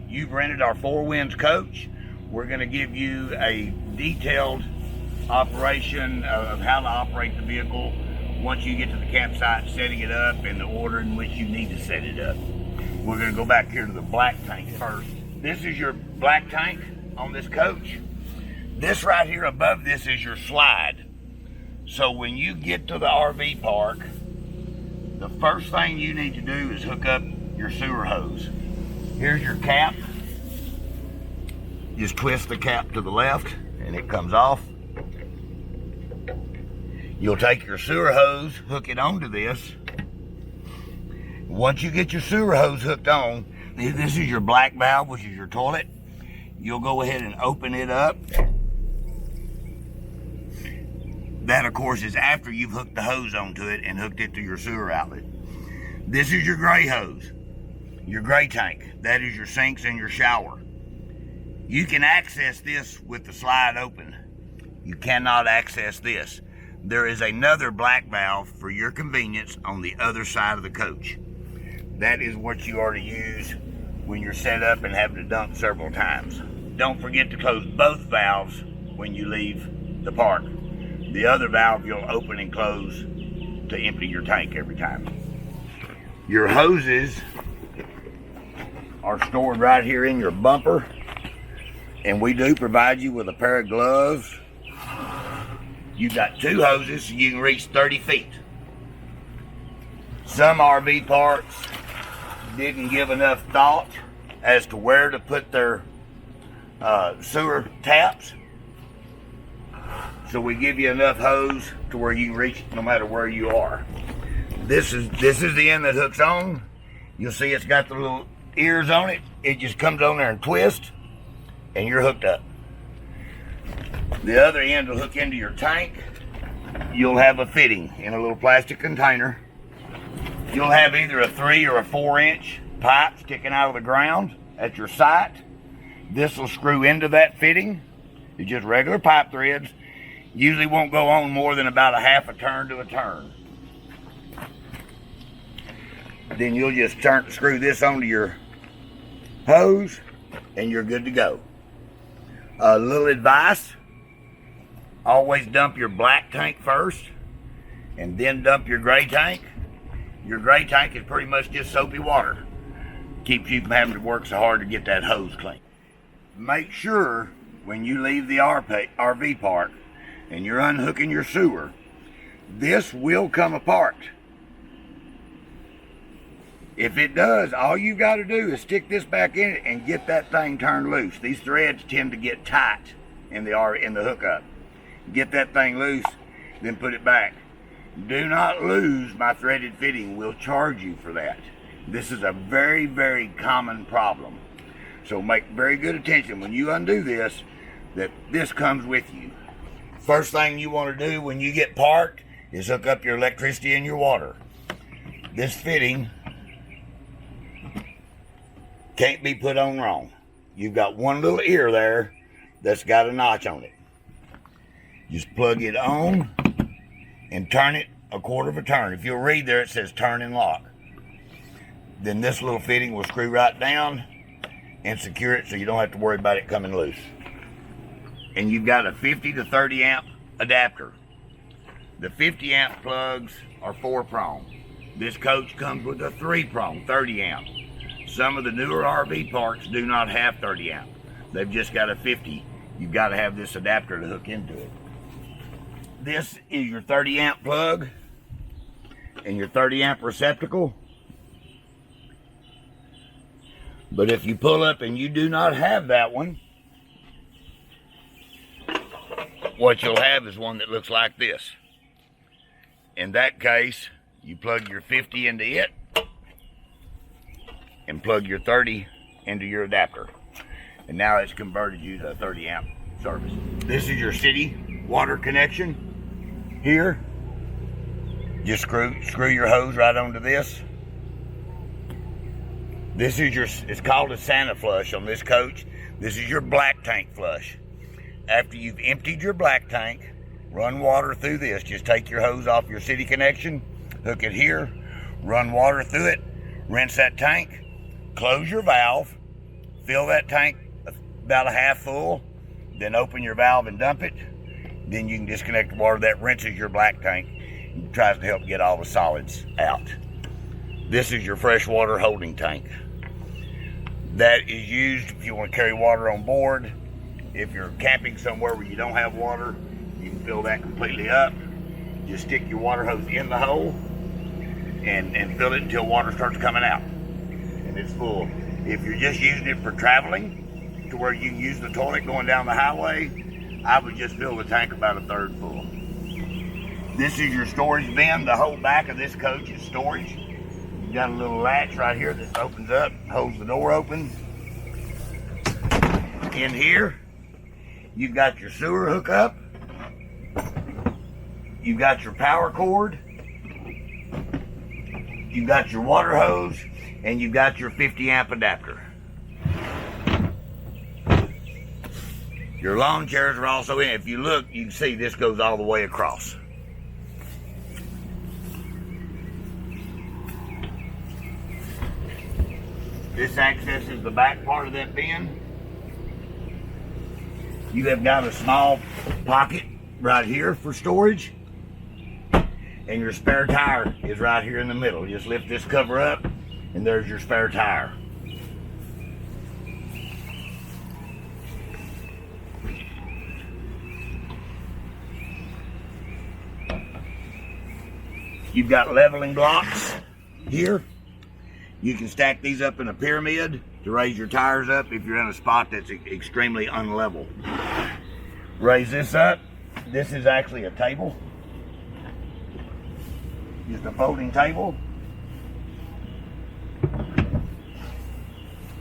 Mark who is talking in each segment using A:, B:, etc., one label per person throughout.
A: you've rented our Four Winds coach. We're going to give you a detailed operation of how to operate the vehicle once you get to the campsite, setting it up in the order in which you need to set it up. We're going to go back here to the black tank first. This is your black tank on this coach. This right here above this is your slide. So when you get to the RV park, the first thing you need to do is hook up your sewer hose. Here's your cap. Just twist the cap to the left and it comes off. You'll take your sewer hose, hook it onto this. Once you get your sewer hose hooked on, this is your black valve, which is your toilet. You'll go ahead and open it up. That, of course, is after you've hooked the hose onto it and hooked it to your sewer outlet. This is your gray hose, your gray tank. That is your sinks and your shower. You can access this with the slide open. You cannot access this. There is another black valve for your convenience on the other side of the coach. That is what you are to use when you're set up and having to dump several times. Don't forget to close both valves when you leave the park. The other valve you'll open and close to empty your tank every time. Your hoses are stored right here in your bumper, and we do provide you with a pair of gloves. You've got two hoses so you can reach 30 feet. Some RV parks didn't give enough thought as to where to put their sewer taps. So we give you enough hose to where you can reach no matter where you are. This is the end that hooks on. You'll see it's got the little ears on it. It just comes on there and twists, and you're hooked up. The other end will hook into your tank. You'll have a fitting in a little plastic container. You'll have either a 3 or a 4-inch pipe sticking out of the ground at your site. This will screw into that fitting. It's just regular pipe threads. Usually won't go on more than about a half a turn to a turn. Then you'll just screw this onto your hose and you're good to go. A little advice, always dump your black tank first and then dump your gray tank. Your gray tank is pretty much just soapy water. Keeps you from having to work so hard to get that hose clean. Make sure when you leave the RV park and you're unhooking your sewer, this will come apart. If it does, all you got to do is stick this back in it and get that thing turned loose. These threads tend to get tight in the hookup. Get that thing loose, then put it back. Do not lose my threaded fitting. We'll charge you for that. This is a very, very common problem. So make very good attention when you undo this, that this comes with you. First thing you want to do when you get parked is hook up your electricity and your water. This fitting can't be put on wrong. You've got one little ear there that's got a notch on it. Just plug it on and turn it a quarter of a turn. If you'll read there, it says turn and lock. Then this little fitting will screw right down and secure it so you don't have to worry about it coming loose. And you've got a 50 to 30 amp adapter. The 50 amp plugs are 4-prong. This coach comes with a 3-prong, 30 amp. Some of the newer RV parks do not have 30 amp. They've just got a 50. You've got to have this adapter to hook into it. This is your 30 amp plug and your 30 amp receptacle. But if you pull up and you do not have that one, what you'll have is one that looks like this. In that case, you plug your 50 into it and plug your 30 into your adapter. And now it's converted you to a 30 amp service. This is your city water connection here. Just screw your hose right onto this. This is it's called a Santa flush on this coach. This is your black tank flush. After you've emptied your black tank, run water through this. Just take your hose off your city connection, hook it here, run water through it, rinse that tank, close your valve, fill that tank about a half full, then open your valve and dump it. Then you can disconnect the water. That rinses your black tank and tries to help get all the solids out. This is your freshwater holding tank. That is used if you want to carry water on board. If you're camping somewhere where you don't have water, you can fill that completely up. Just stick your water hose in the hole and fill it until water starts coming out and it's full. If you're just using it for traveling to where you can use the toilet going down the highway, I would just fill the tank about a third full. This is your storage bin. The whole back of this coach is storage. You've got a little latch right here that opens up, holds the door open. In here, you've got your sewer hookup. You've got your power cord. You've got your water hose, and you've got your 50 amp adapter. Your lawn chairs are also in. If you look, you can see this goes all the way across. This accesses the back part of that bin. You have got a small pocket right here for storage. And your spare tire is right here in the middle. Just lift this cover up, and there's your spare tire. You've got leveling blocks here. You can stack these up in a pyramid to raise your tires up if you're in a spot that's extremely unlevel. Raise this up. This is actually a table. Just a folding table.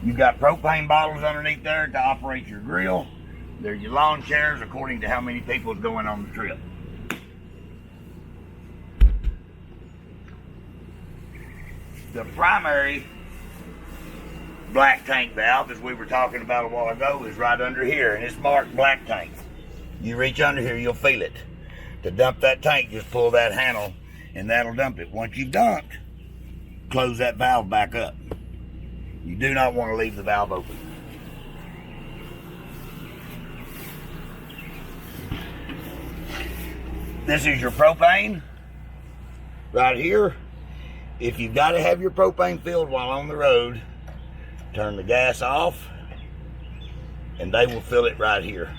A: You've got propane bottles underneath there to operate your grill. There's your lawn chairs according to how many people is going on the trip. The primary black tank valve, as we were talking about a while ago, is right under here, and it's marked black tank. You reach under here, you'll feel it. To dump that tank, just pull that handle, and that'll dump it. Once you've dumped, close that valve back up. You do not want to leave the valve open. This is your propane right here. If you've got to have your propane filled while on the road, turn the gas off and they will fill it right here.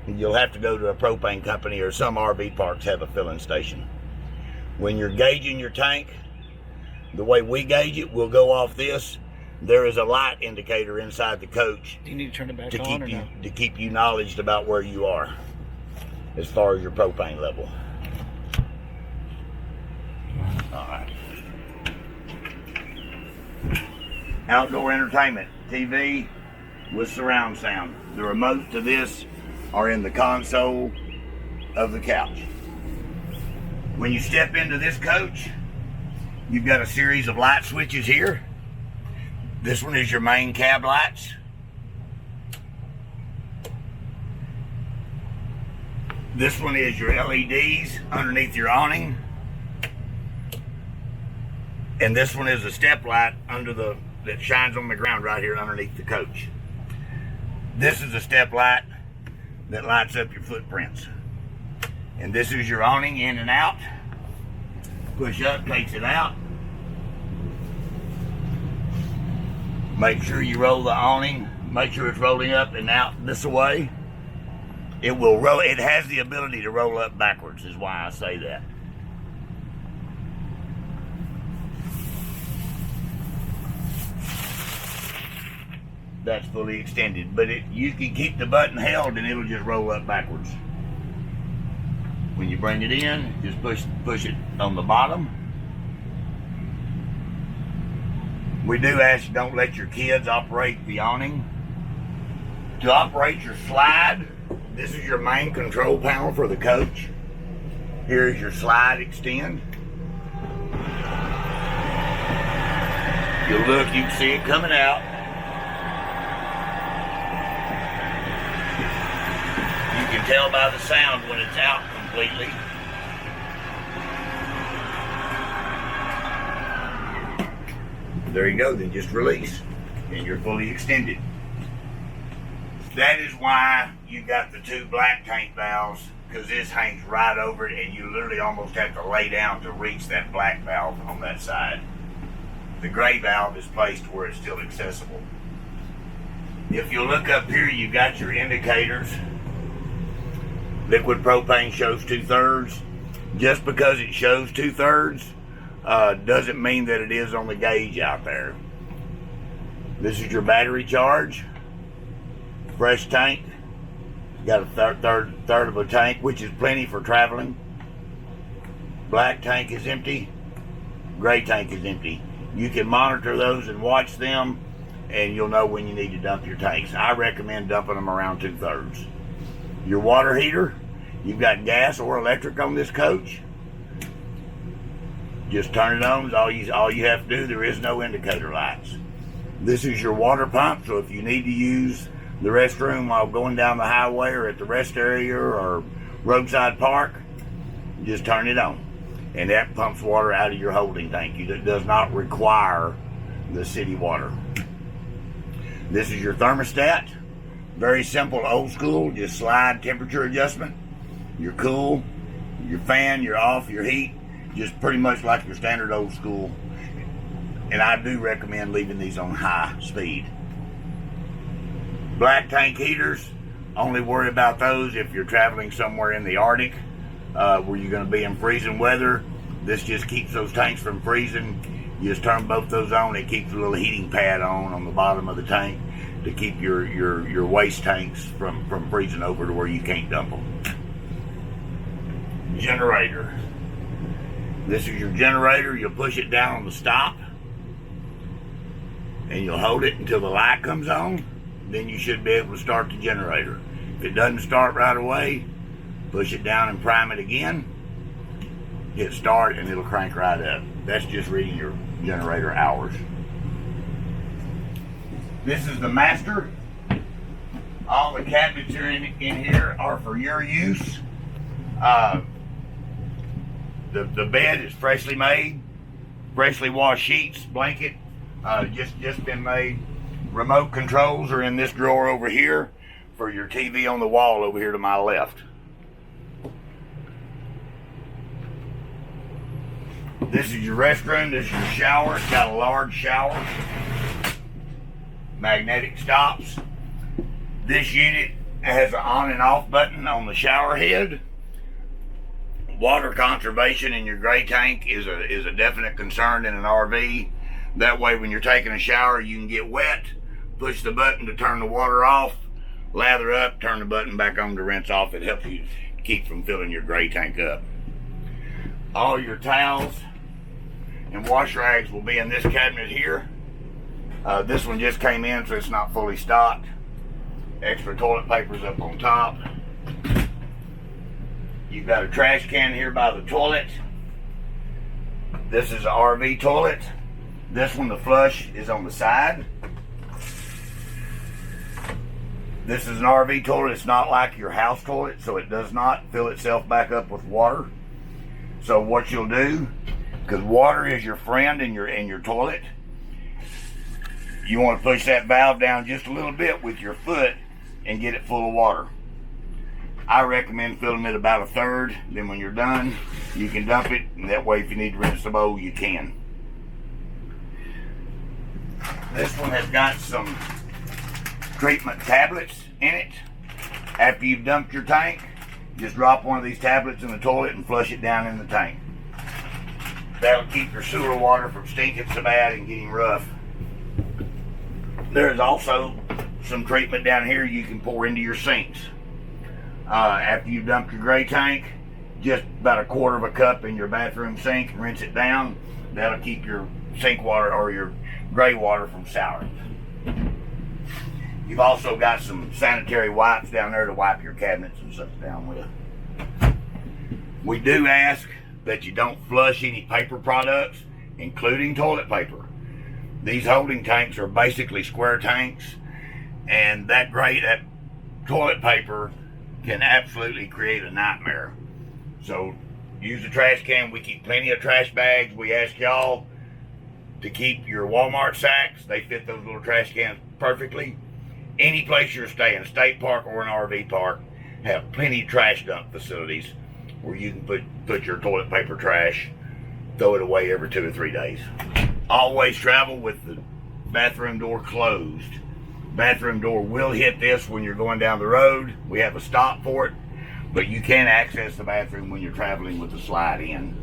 A: You'll have to go to a propane company, or some RV parks have a filling station. When you're gauging your tank, the way we gauge it, we'll go off this. There is a light indicator inside the coach.
B: Do you need to turn it back on or no?
A: To keep you knowledged about where you are as far as your propane level. All right. Outdoor entertainment, TV with surround sound. The remotes to this are in the console of the couch. When you step into this coach, you've got a series of light switches here. This one is your main cab lights. This one is your LEDs underneath your awning. And this one is a step light that shines on the ground right here underneath the coach. This is a step light that lights up your footprints. And this is your awning in and out. Push up, takes it out. Make sure you roll the awning. Make sure it's rolling up and out this way. It will roll. It has the ability to roll up backwards, is why I say that. That's fully extended, but you can keep the button held and it'll just roll up backwards. When you bring it in, just push it on the bottom. We do ask you don't let your kids operate the awning. To operate your slide, this is your main control panel for the coach. Here's your slide extend. You'll look, you can see it coming out. You can tell by the sound when it's out completely. There you go, then just release. and you're fully extended. That is why you got the two black tank valves, because this hangs right over it and you literally almost have to lay down to reach that black valve on that side. The gray valve is placed where it's still accessible. If you look up here, you got your indicators. Liquid propane shows 2/3. Just because it shows 2/3 doesn't mean that it is on the gauge out there. This is your battery charge. Fresh tank. Got a third of a tank, which is plenty for traveling. Black tank is empty. Gray tank is empty. You can monitor those and watch them, and you'll know when you need to dump your tanks. I recommend dumping them around 2/3. Your water heater, you've got gas or electric on this coach. Just turn it on. All you have to do. There is no indicator lights. This is your water pump, so if you need to use the restroom while going down the highway or at the rest area or roadside park, just turn it on. And that pumps water out of your holding tank. It does not require the city water. This is your thermostat. Very simple, old school, just slide temperature adjustment. Your cool, your fan, your off, your heat, just pretty much like your standard old school. And I do recommend leaving these on high speed. Black tank heaters, only worry about those if you're traveling somewhere in the Arctic, where you're going to be in freezing weather. This just keeps those tanks from freezing. You just turn both those on. It keeps a little heating pad on the bottom of the tank to keep your waste tanks from freezing over to where you can't dump them. Generator. This is your generator. You'll push it down on the stop, and you'll hold it until the light comes on. Then you should be able to start the generator. If it doesn't start right away, push it down and prime it again. Hit start and it'll crank right up. That's just reading your generator hours. This is the master. All the cabinets are in here are for your use. The bed is freshly made, freshly washed sheets, blanket, just been made. Remote controls are in this drawer over here for your TV on the wall over here to my left. This is your restroom. This is your shower. It's got a large shower. Magnetic stops. This unit has an on and off button on the shower head. Water conservation in your gray tank is a definite concern in an RV. That way when you're taking a shower, you can get wet, push the button to turn the water off, lather up, turn the button back on to rinse off. It helps you keep from filling your gray tank up. All your towels and wash rags will be in this cabinet here. This one just came in, so it's not fully stocked. Extra toilet paper's up on top. You've got a trash can here by the toilet. This is an RV toilet. This one, the flush, is on the side. This is an RV toilet. It's not like your house toilet, so it does not fill itself back up with water. So what you'll do, because water is your friend in your toilet, you want to push that valve down just a little bit with your foot and get it full of water. I recommend filling it about a third. Then when you're done, you can dump it, and that way if you need to rinse the bowl, you can. This one has got some treatment tablets in it. After you've dumped your tank, just drop one of these tablets in the toilet and flush it down in the tank. That'll keep your sewer water from stinking so bad and getting rough. There's also some treatment down here you can pour into your sinks. After you've dumped your gray tank, just about a quarter of a cup in your bathroom sink and rinse it down. That'll keep your sink water or your gray water from souring. You've also got some sanitary wipes down there to wipe your cabinets and stuff down with. We do ask that you don't flush any paper products, including toilet paper. These holding tanks are basically square tanks, and that toilet paper can absolutely create a nightmare. So use a trash can. We keep plenty of trash bags. We ask y'all to keep your Walmart sacks. They fit those little trash cans perfectly. Any place you're staying, a state park or an RV park, have plenty of trash dump facilities where you can put your toilet paper trash, throw it away every 2 or 3 days. Always travel with the bathroom door closed. Bathroom door will hit this when you're going down the road. We have a stop for it, but you can access the bathroom when you're traveling with the slide in.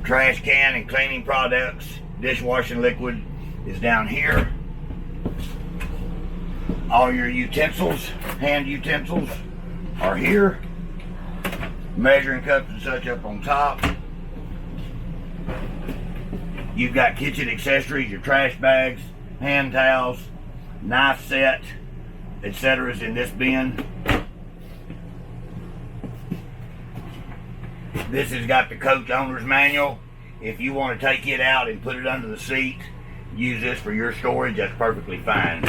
A: Trash can and cleaning products, dishwashing liquid is down here. All your utensils, hand utensils, are here. Measuring cups and such up on top. You've got kitchen accessories, your trash bags, hand towels, knife set, etc. is in this bin. This has got the coach owner's manual. If you want to take it out and put it under the seat, use this for your storage, that's perfectly fine.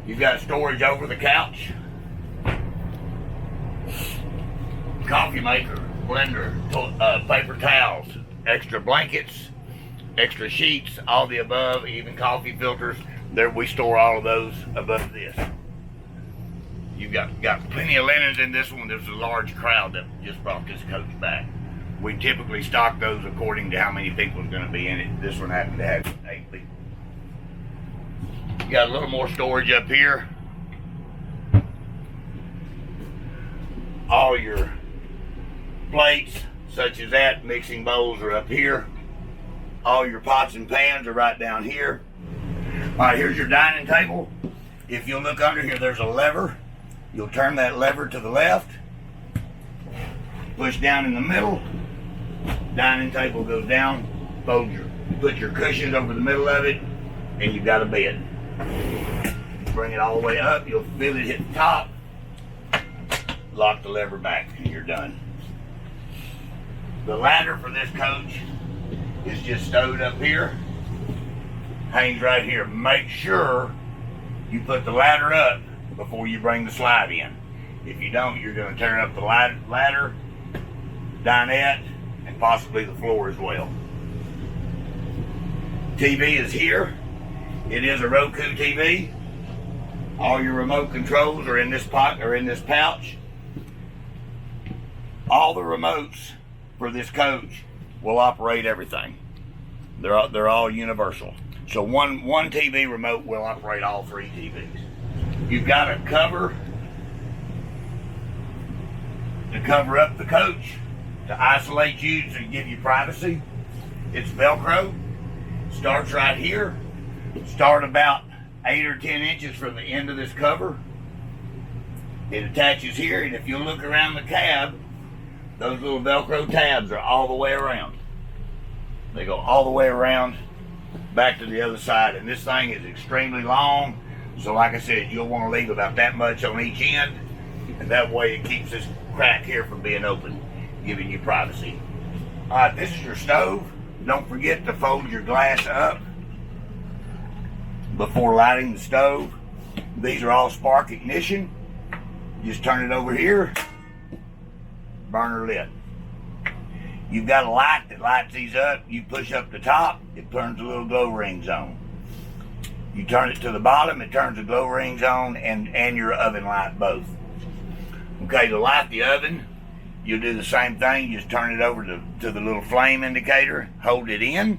A: You've got storage over the couch. Coffee maker, blender, paper towels, extra blankets, extra sheets, all the above, even coffee filters. There, we store all of those above this. You've got plenty of linens in this one. There's a large crowd that just brought this coach back. We typically stock those according to how many people is going to be in it. This one happened to have 8 people. You got a little more storage up here. All your plates, such as that, mixing bowls are up here. All your pots and pans are right down here. All right, here's your dining table. If you'll look under here, there's a lever. You'll turn that lever to the left, push down in the middle, dining table goes down, put your cushions over the middle of it, and you've got a bed. Bring it all the way up, you'll feel it hit the top, lock the lever back, and you're done. The ladder for this coach is just stowed up here, hangs right here. Make sure you put the ladder up before you bring the slide in. If you don't, you're going to tear up the ladder, dinette, and possibly the floor as well. TV is here. It is a Roku TV. All your remote controls are in this pouch. All the remotes for this coach will operate everything. They're all universal. So one TV remote will operate all 3 TVs. You've got a cover to cover up the coach to isolate you to give you privacy. It's Velcro. Starts right here. Start about 8 or 10 inches from the end of this cover. It attaches here, and if you look around the cab, those little Velcro tabs are all the way around. They go all the way around back to the other side, and this thing is extremely long. So like I said, you'll want to leave about that much on each end, and that way it keeps this crack here from being open, giving you privacy. All right, this is your stove. Don't forget to fold your glass up before lighting the stove. These are all spark ignition. Just turn it over here, burner lit. You've got a light that lights these up. You push up the top, it turns the little glow rings on. You turn it to the bottom, it turns the glow rings on, and your oven light both. Okay, to light the oven, you'll do the same thing. You just turn it over to the little flame indicator, hold it in,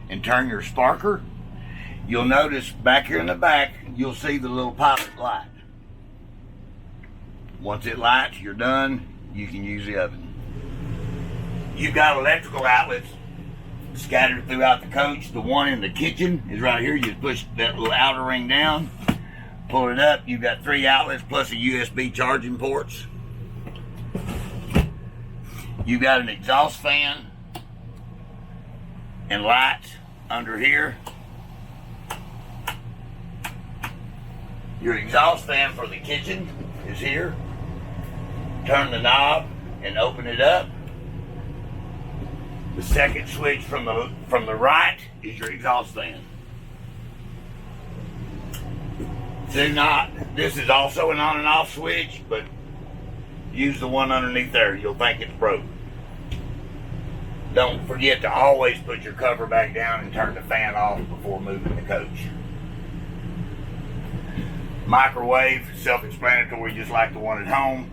A: and turn your sparker. You'll notice back here in the back, you'll see the little pilot light. Once it lights, you're done. You can use the oven. You've got electrical outlets scattered throughout the coach. The one in the kitchen is right here. You just push that little outer ring down, pull it up. You've got 3 outlets plus a USB charging ports. You've got an exhaust fan and lights under here. Your exhaust fan for the kitchen is here. Turn the knob and open it up. The second switch from the right is your exhaust fan. This is also an on and off switch, but use the one underneath there. You'll think it's broke. Don't forget to always put your cover back down and turn the fan off before moving the coach. Microwave, self-explanatory, just like the one at home.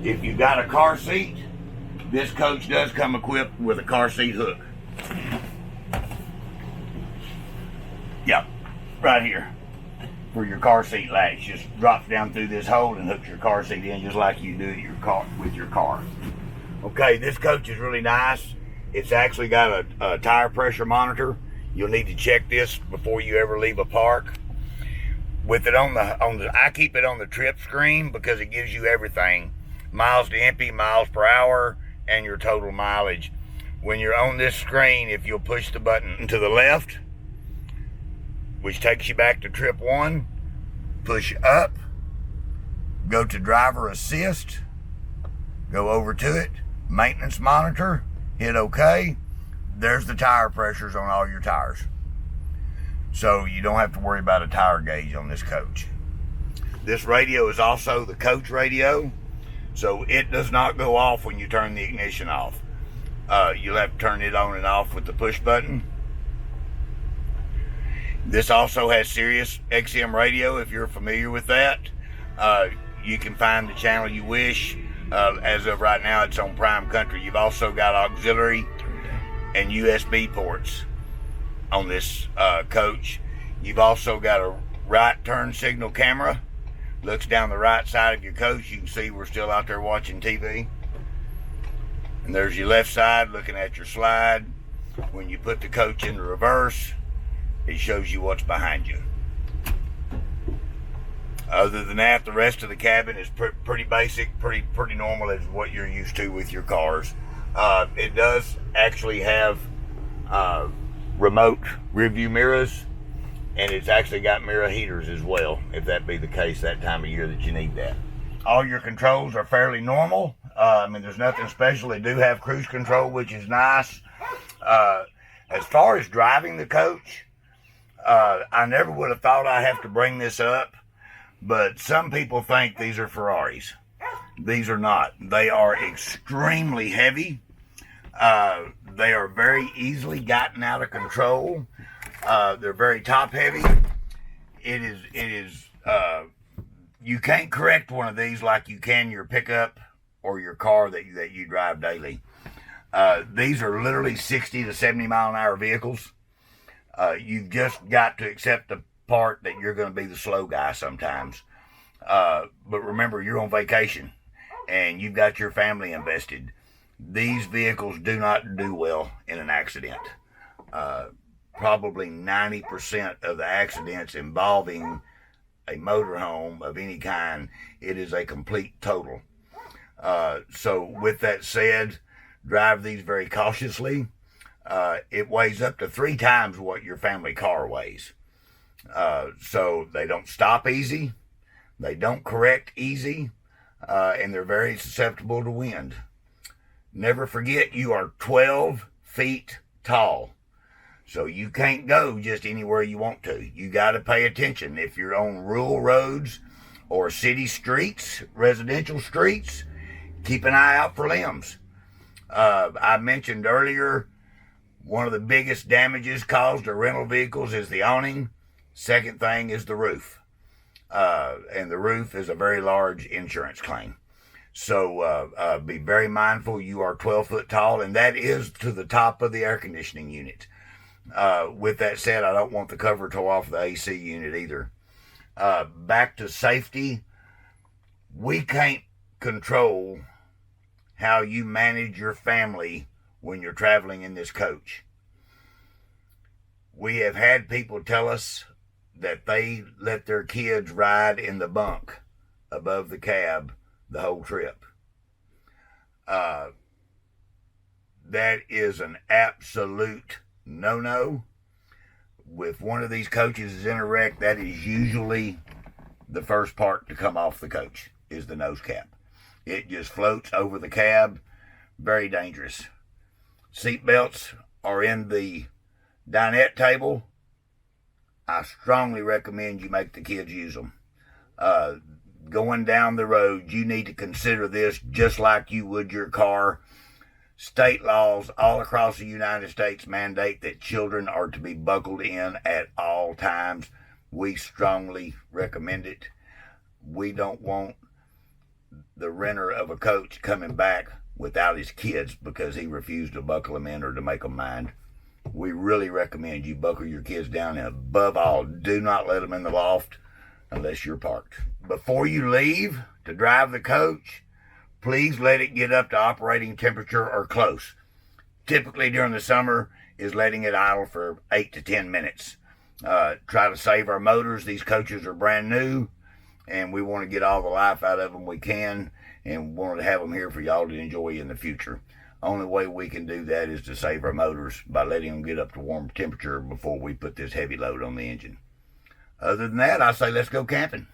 A: If you've got a car seat, this coach does come equipped with a car seat hook. Yep, right here for your car seat latch. Just drops down through this hole and hooks your car seat in just like you do your car with your car. Okay, this coach is really nice. It's actually got a tire pressure monitor. You'll need to check this before you ever leave a park. With it I keep it on the trip screen because it gives you everything: miles to empty, miles per hour, and your total mileage. When you're on this screen, if you'll push the button to the left, which takes you back to trip 1, push up, go to driver assist, go over to it, maintenance monitor, hit OK. There's the tire pressures on all your tires. So you don't have to worry about a tire gauge on this coach. This radio is also the coach radio, so it does not go off when you turn the ignition off. You'll have to turn it on and off with the push button. This also has Sirius XM radio if you're familiar with that. You can find the channel you wish. As of right now, it's on Prime Country. You've also got auxiliary and USB ports on this coach. You've also got a right turn signal camera. Looks down the right side of your coach. You can see we're still out there watching TV. And there's your left side looking at your slide. When you put the coach into reverse, it shows you what's behind you. Other than that, the rest of the cabin is pretty basic, pretty normal as what you're used to with your cars. It does actually have remote rearview mirrors, and it's actually got mirror heaters as well, if that be the case that time of year that you need that. All your controls are fairly normal. There's nothing special. They do have cruise control, which is nice. As far as driving the coach, I never would have thought I'd have to bring this up, but some people think these are Ferraris. These are not. They are extremely heavy. They are very easily gotten out of control. They're very top heavy. It is you can't correct one of these like you can your pickup or your car that you drive daily. These are literally 60 to 70 mile an hour vehicles. You've just got to accept the part that you're going to be the slow guy sometimes. But remember, you're on vacation and you've got your family invested. These vehicles do not do well in an accident. Probably 90% of the accidents involving a motorhome of any kind, it is a complete total. So with that said, drive these very cautiously. It weighs up to 3 times what your family car weighs. So they don't stop easy, they don't correct easy, and they're very susceptible to wind. Never forget, you are 12 feet tall. So you can't go just anywhere you want to. You got to pay attention. If you're on rural roads or city streets, residential streets, keep an eye out for limbs. I mentioned earlier, one of the biggest damages caused to rental vehicles is the awning. Second thing is the roof. And the roof is a very large insurance claim. So be very mindful. You are 12 foot tall, and that is to the top of the air conditioning unit. With that said, I don't want the cover tore off the AC unit either. Back to safety. We can't control how you manage your family when you're traveling in this coach. We have had people tell us that they let their kids ride in the bunk above the cab the whole trip. That is an absolute no-no. If one of these coaches is in a wreck, that is usually the first part to come off the coach, is the nose cap. It just floats over the cab. Very dangerous. Seat belts are in the dinette table. I strongly recommend you make the kids use them. Going down the road, you need to consider this just like you would your car. State laws all across the United States mandate that children are to be buckled in at all times. We strongly recommend it. We don't want the renter of a coach coming back without his kids because he refused to buckle them in or to make them mind. We really recommend you buckle your kids down, and above all, do not let them in the loft unless you're parked. Before you leave to drive the coach, please let it get up to operating temperature or close. Typically during the summer is letting it idle for 8 to 10 minutes. Try to save our motors. These coaches are brand new, and we want to get all the life out of them we can, and want to have them here for y'all to enjoy in the future. Only way we can do that is to save our motors by letting them get up to warm temperature before we put this heavy load on the engine. Other than that, I say let's go camping.